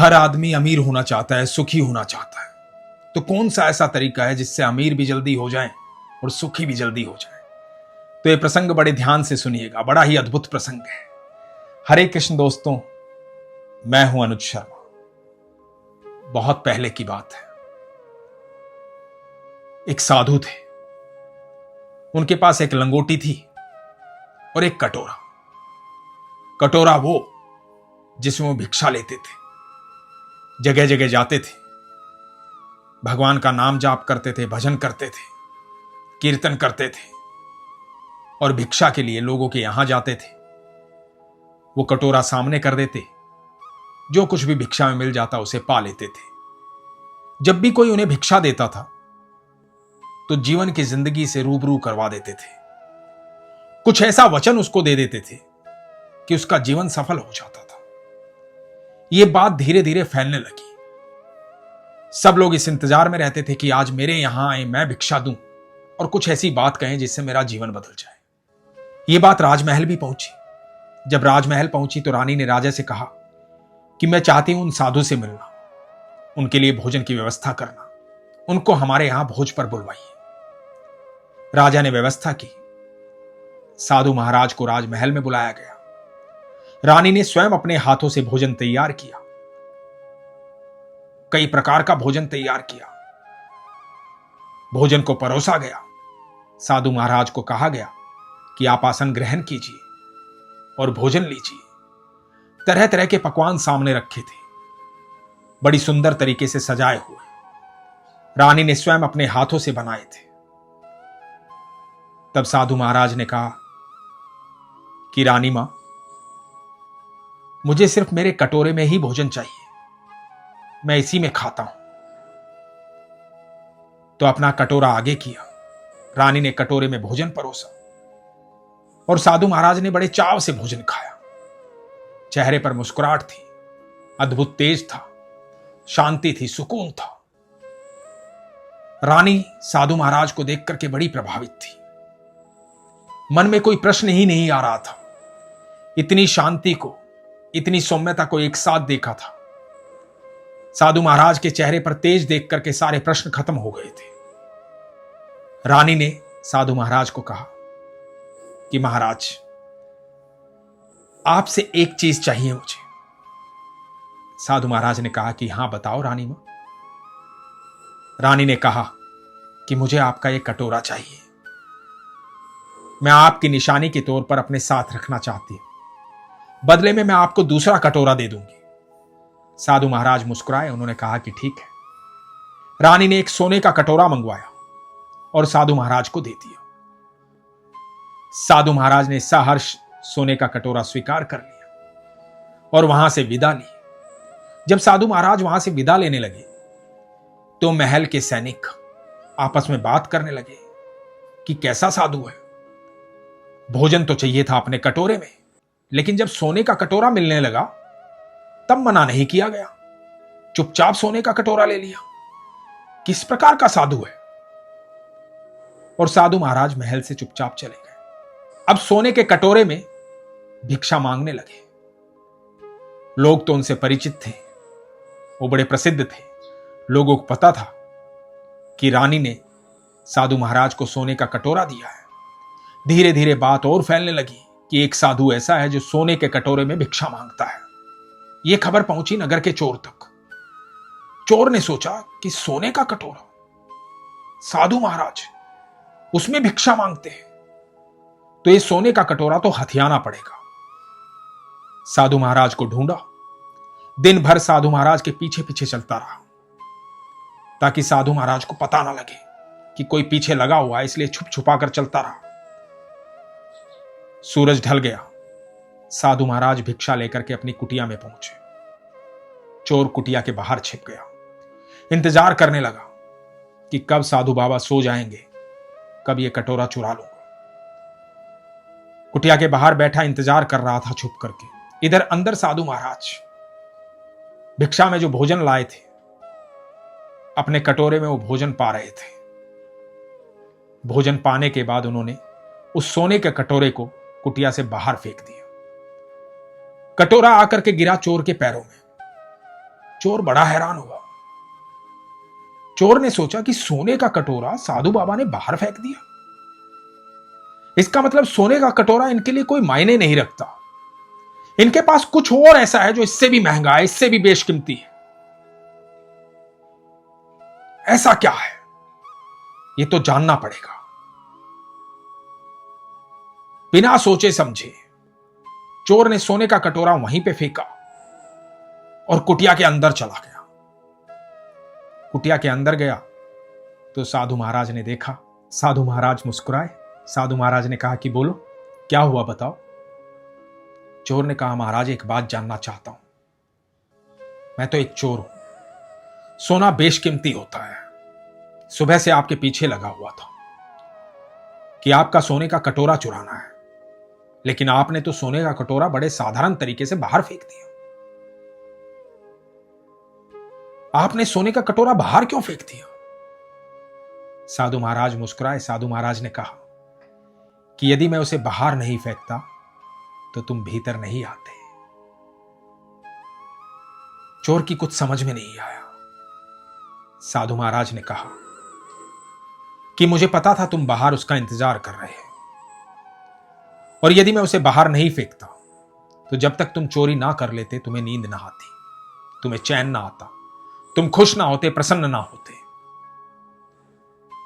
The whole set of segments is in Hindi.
हर आदमी अमीर होना चाहता है, सुखी होना चाहता है। तो कौन सा ऐसा तरीका है जिससे अमीर भी जल्दी हो जाए और सुखी भी जल्दी हो जाए? तो ये प्रसंग बड़े ध्यान से सुनिएगा, बड़ा ही अद्भुत प्रसंग है। हरे कृष्ण दोस्तों, मैं हूं अनुज शर्मा। बहुत पहले की बात है, एक साधु थे। उनके पास एक लंगोटी थी और एक कटोरा। कटोरा वो जिसमें वो भिक्षा लेते थे, जगह जगह जाते थे, भगवान का नाम जाप करते थे, भजन करते थे, कीर्तन करते थे और भिक्षा के लिए लोगों के यहां जाते थे। वो कटोरा सामने कर देते, जो कुछ भी भिक्षा में मिल जाता उसे पा लेते थे। जब भी कोई उन्हें भिक्षा देता था तो जीवन की जिंदगी से रूबरू करवा देते थे। कुछ ऐसा वचन उसको दे देते थे कि उसका जीवन सफल हो जाता था। यह बात धीरे धीरे फैलने लगी। सब लोग इस इंतजार में रहते थे कि आज मेरे यहां आए, मैं भिक्षा दूं और कुछ ऐसी बात कहें जिससे मेरा जीवन बदल जाए। यह बात राजमहल भी पहुंची। जब राजमहल पहुंची तो रानी ने राजा से कहा कि मैं चाहती हूं उन साधु से मिलना, उनके लिए भोजन की व्यवस्था करना, उनको हमारे यहां भोज पर बुलवाइए। राजा ने व्यवस्था की। साधु महाराज को राजमहल में बुलाया गया। रानी ने स्वयं अपने हाथों से भोजन तैयार किया। कई प्रकार का भोजन तैयार किया। भोजन को परोसा गया। साधु महाराज को कहा गया कि आप आसन ग्रहण कीजिए और भोजन लीजिए। तरह तरह के पकवान सामने रखे थे, बड़ी सुंदर तरीके से सजाए हुए। रानी ने स्वयं अपने हाथों से बनाए थे। तब साधु महाराज ने कहा कि रानी मां, मुझे सिर्फ मेरे कटोरे में ही भोजन चाहिए, मैं इसी में खाता हूं। तो अपना कटोरा आगे किया। रानी ने कटोरे में भोजन परोसा और साधु महाराज ने बड़े चाव से भोजन खाया। चेहरे पर मुस्कुराहट थी, अद्भुत तेज था, शांति थी, सुकून था। रानी साधु महाराज को देख करके बड़ी प्रभावित थी। मन में कोई प्रश्न ही नहीं आ रहा था। इतनी शांति को, इतनी सौम्यता को एक साथ देखा था। साधु महाराज के चेहरे पर तेज देख करके सारे प्रश्न खत्म हो गए थे। रानी ने साधु महाराज को कहा कि महाराज, आपसे एक चीज चाहिए मुझे। साधु महाराज ने कहा कि हां बताओ रानी मां। रानी ने कहा कि मुझे आपका एक कटोरा चाहिए, मैं आपकी निशानी के तौर पर अपने साथ रखना चाहती हूं। बदले में मैं आपको दूसरा कटोरा दे दूंगी। साधु महाराज मुस्कुराए। उन्होंने कहा कि ठीक है। रानी ने एक सोने का कटोरा मंगवाया और साधु महाराज को दे दिया। साधु महाराज ने सहर्ष सोने का कटोरा स्वीकार कर लिया और वहां से विदा ली। जब साधु महाराज वहां से विदा लेने लगे तो महल के सैनिक आपस में बात करने लगे कि कैसा साधु है, भोजन तो चाहिए था अपने कटोरे में, लेकिन जब सोने का कटोरा मिलने लगा तब मना नहीं किया गया, चुपचाप सोने का कटोरा ले लिया। किस प्रकार का साधु है? और साधु महाराज महल से चुपचाप चले गए। अब सोने के कटोरे में भिक्षा मांगने लगे। लोग तो उनसे परिचित थे, वो बड़े प्रसिद्ध थे। लोगों को पता था कि रानी ने साधु महाराज को सोने का कटोरा दिया है। धीरे धीरे बात और फैलने लगी कि एक साधु ऐसा है जो सोने के कटोरे में भिक्षा मांगता है। यह खबर पहुंची नगर के चोर तक। चोर ने सोचा कि सोने का कटोरा, साधु महाराज उसमें भिक्षा मांगते हैं, तो ये सोने का कटोरा तो हथियाना पड़ेगा। साधु महाराज को ढूंढा। दिन भर साधु महाराज के पीछे पीछे चलता रहा ताकि साधु महाराज को पता ना लगे कि कोई पीछे लगा हुआ है, इसलिए छुप छुपा कर चलता रहा। सूरज ढल गया। साधु महाराज भिक्षा लेकर के अपनी कुटिया में पहुंचे। चोर कुटिया के बाहर छिप गया। इंतजार करने लगा कि कब साधु बाबा सो जाएंगे, कब ये कटोरा चुरा लूंगा। कुटिया के बाहर बैठा इंतजार कर रहा था छुप करके। इधर अंदर साधु महाराज भिक्षा में जो भोजन लाए थे, अपने कटोरे में वो भोजन पा रहे थे। भोजन पाने के बाद उन्होंने उस सोने के कटोरे को कुटिया से बाहर फेंक दिया। कटोरा आकर के गिरा चोर के पैरों में। चोर बड़ा हैरान हुआ। चोर ने सोचा कि सोने का कटोरा साधु बाबा ने बाहर फेंक दिया। इसका मतलब सोने का कटोरा इनके लिए कोई मायने नहीं रखता। इनके पास कुछ और ऐसा है जो इससे भी महंगा है, इससे भी बेशकीमती है। ऐसा क्या है, ये तो जानना पड़ेगा। बिना सोचे समझे चोर ने सोने का कटोरा वहीं पे फेंका और कुटिया के अंदर चला गया। कुटिया के अंदर गया तो साधु महाराज ने देखा। साधु महाराज मुस्कुराए। साधु महाराज ने कहा कि बोलो, क्या हुआ बताओ। चोर ने कहा, महाराज एक बात जानना चाहता हूं। मैं तो एक चोर हूं। सोना बेशकीमती होता है। सुबह से आपके पीछे लगा हुआ था कि आपका सोने का कटोरा चुराना है, लेकिन आपने तो सोने का कटोरा बड़े साधारण तरीके से बाहर फेंक दिया। आपने सोने का कटोरा बाहर क्यों फेंक दिया? साधु महाराज मुस्कुराए। साधु महाराज ने कहा कि यदि मैं उसे बाहर नहीं फेंकता तो तुम भीतर नहीं आते। चोर की कुछ समझ में नहीं आया। साधु महाराज ने कहा कि मुझे पता था तुम बाहर उसका इंतजार कर रहे हो, और यदि मैं उसे बाहर नहीं फेंकता तो जब तक तुम चोरी ना कर लेते तुम्हें नींद ना आती, तुम्हें चैन ना आता, तुम खुश ना होते, प्रसन्न ना होते।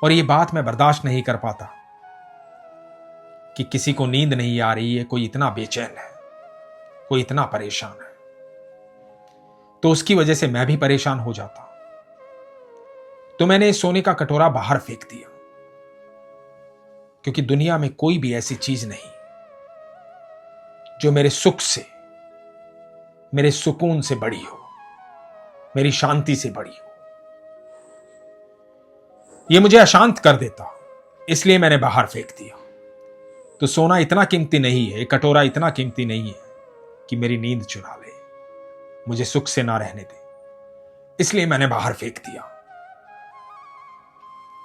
और ये बात मैं बर्दाश्त नहीं कर पाता कि किसी को नींद नहीं आ रही है, कोई इतना बेचैन है, कोई इतना परेशान है, तो उसकी वजह से मैं भी परेशान हो जाता। तो मैंने सोने का कटोरा बाहर फेंक दिया, क्योंकि दुनिया में कोई भी ऐसी चीज नहीं जो मेरे सुख से, मेरे सुकून से बड़ी हो, मेरी शांति से बड़ी हो। यह मुझे अशांत कर देता, इसलिए मैंने बाहर फेंक दिया। तो सोना इतना कीमती नहीं है, कटोरा इतना कीमती नहीं है कि मेरी नींद चुरा ले, मुझे सुख से ना रहने दे, इसलिए मैंने बाहर फेंक दिया।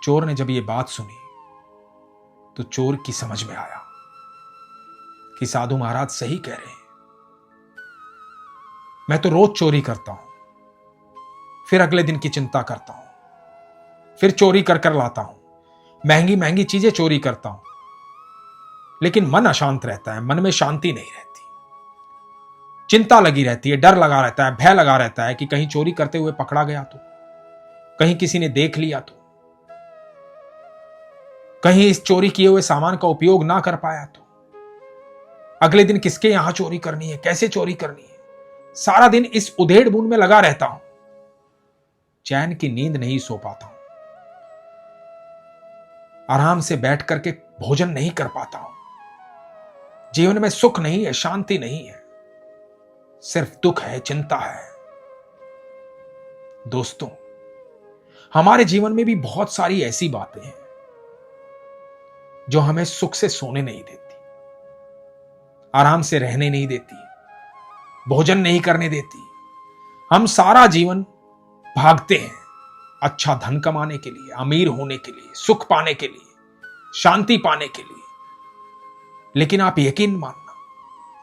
चोर ने जब यह बात सुनी तो चोर की समझ में आया कि साधु महाराज सही कह रहे हैं। मैं तो रोज चोरी करता हूं, फिर अगले दिन की चिंता करता हूं, फिर चोरी कर कर लाता हूं, महंगी महंगी चीजें चोरी करता हूं, लेकिन मन अशांत रहता है, मन में शांति नहीं रहती, चिंता लगी रहती है, डर लगा रहता है, भय लगा रहता है कि कहीं चोरी करते हुए पकड़ा गया तो, कहीं किसी ने देख लिया तो, कहीं इस चोरी किए हुए सामान का उपयोग ना कर पाया तो, अगले दिन किसके यहां चोरी करनी है, कैसे चोरी करनी है, सारा दिन इस उधेड़ बुन में लगा रहता हूं, चैन की नींद नहीं सो पाता हूं, आराम से बैठ करके भोजन नहीं कर पाता हूं, जीवन में सुख नहीं है, शांति नहीं है, सिर्फ दुख है, चिंता है। दोस्तों, हमारे जीवन में भी बहुत सारी ऐसी बातें हैं जो हमें सुख से सोने नहीं देती, आराम से रहने नहीं देती, भोजन नहीं करने देती। हम सारा जीवन भागते हैं अच्छा धन कमाने के लिए, अमीर होने के लिए, सुख पाने के लिए, शांति पाने के लिए, लेकिन आप यकीन मानना,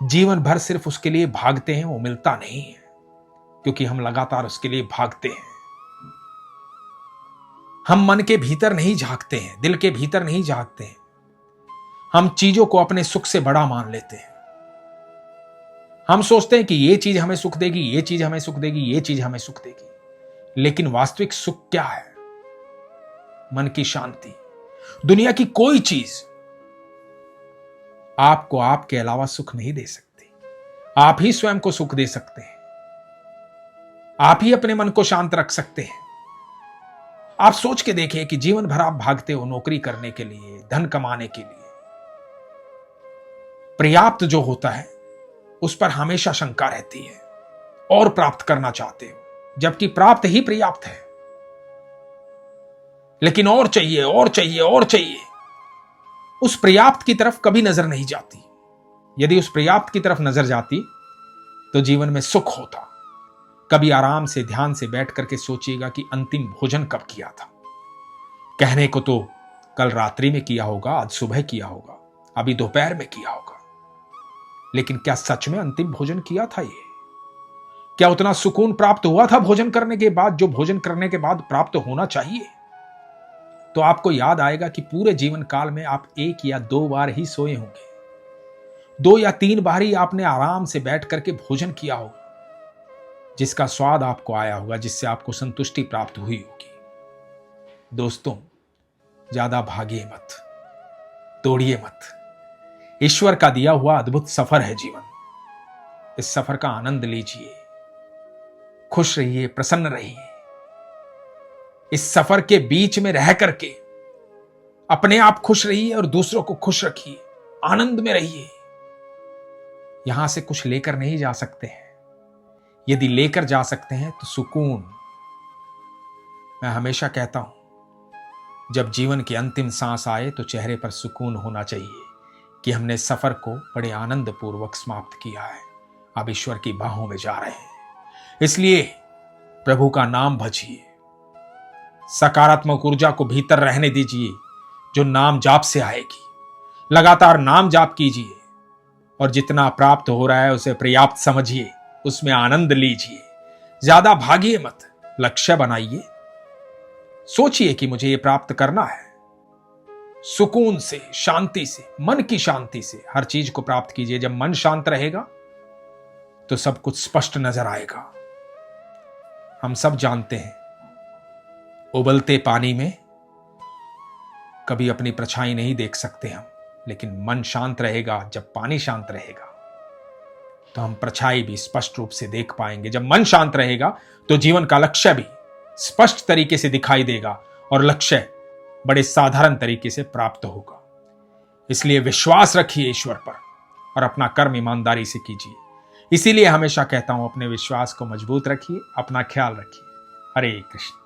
जीवन भर सिर्फ उसके लिए भागते हैं, वो मिलता नहीं है, क्योंकि हम लगातार उसके लिए भागते हैं। हम मन के भीतर नहीं झांकते हैं, दिल के भीतर नहीं झांकते हैं। हम चीजों को अपने सुख से बड़ा मान लेते हैं। हम सोचते हैं कि ये चीज हमें सुख देगी, ये चीज हमें सुख देगी, ये चीज हमें सुख देगी, लेकिन वास्तविक सुख क्या है? मन की शांति। दुनिया की कोई चीज आपको आपके अलावा सुख नहीं दे सकती। आप ही स्वयं को सुख दे सकते हैं, आप ही अपने मन को शांत रख सकते हैं। आप सोच के देखिए कि जीवन भर आप भागते हो नौकरी करने के लिए, धन कमाने के लिए, पर्याप्त जो होता है उस पर हमेशा शंका रहती है, और प्राप्त करना चाहते हो, जबकि प्राप्त ही पर्याप्त है, लेकिन और चाहिए, और चाहिए, और चाहिए। उस पर्याप्त की तरफ कभी नजर नहीं जाती। यदि उस पर्याप्त की तरफ नजर जाती तो जीवन में सुख होता। कभी आराम से ध्यान से बैठ करके सोचिएगा कि अंतिम भोजन कब किया था। कहने को तो कल रात्रि में किया होगा, आज सुबह किया होगा, अभी दोपहर में किया होगा, लेकिन क्या सच में अंतिम भोजन किया था? ये क्या उतना सुकून प्राप्त हुआ था भोजन करने के बाद, जो भोजन करने के बाद प्राप्त होना चाहिए? तो आपको याद आएगा कि पूरे जीवन काल में आप 1 या 2 बार ही सोए होंगे, 2 या 3 बार ही आपने आराम से बैठ करके भोजन किया होगा, जिसका स्वाद आपको आया होगा, जिससे आपको संतुष्टि प्राप्त हुई होगी। दोस्तों, ज्यादा भागिए मत, तोड़िए मत। ईश्वर का दिया हुआ अद्भुत सफर है जीवन। इस सफर का आनंद लीजिए, खुश रहिए, प्रसन्न रहिए। इस सफर के बीच में रह करके अपने आप खुश रहिए और दूसरों को खुश रखिए, आनंद में रहिए। यहां से कुछ लेकर नहीं जा सकते हैं, यदि लेकर जा सकते हैं तो सुकून। मैं हमेशा कहता हूं, जब जीवन की अंतिम सांस आए तो चेहरे पर सुकून होना चाहिए कि हमने सफर को बड़े आनंद पूर्वक समाप्त किया है, अब ईश्वर की बाहों में जा रहे हैं। इसलिए प्रभु का नाम भजिए, सकारात्मक ऊर्जा को भीतर रहने दीजिए जो नाम जाप से आएगी। लगातार नाम जाप कीजिए और जितना प्राप्त हो रहा है उसे पर्याप्त समझिए, उसमें आनंद लीजिए। ज्यादा भागिए मत, लक्ष्य बनाइए, सोचिए कि मुझे ये प्राप्त करना है। सुकून से, शांति से, मन की शांति से हर चीज को प्राप्त कीजिए। जब मन शांत रहेगा तो सब कुछ स्पष्ट नजर आएगा। हम सब जानते हैं, उबलते पानी में कभी अपनी परछाई नहीं देख सकते हम, लेकिन मन शांत रहेगा, जब पानी शांत रहेगा तो हम परछाई भी स्पष्ट रूप से देख पाएंगे। जब मन शांत रहेगा तो जीवन का लक्ष्य भी स्पष्ट तरीके से दिखाई देगा और लक्ष्य बड़े साधारण तरीके से प्राप्त होगा। इसलिए विश्वास रखिए ईश्वर पर और अपना कर्म ईमानदारी से कीजिए। इसीलिए हमेशा कहता हूं, अपने विश्वास को मजबूत रखिए, अपना ख्याल रखिए। हरे कृष्ण।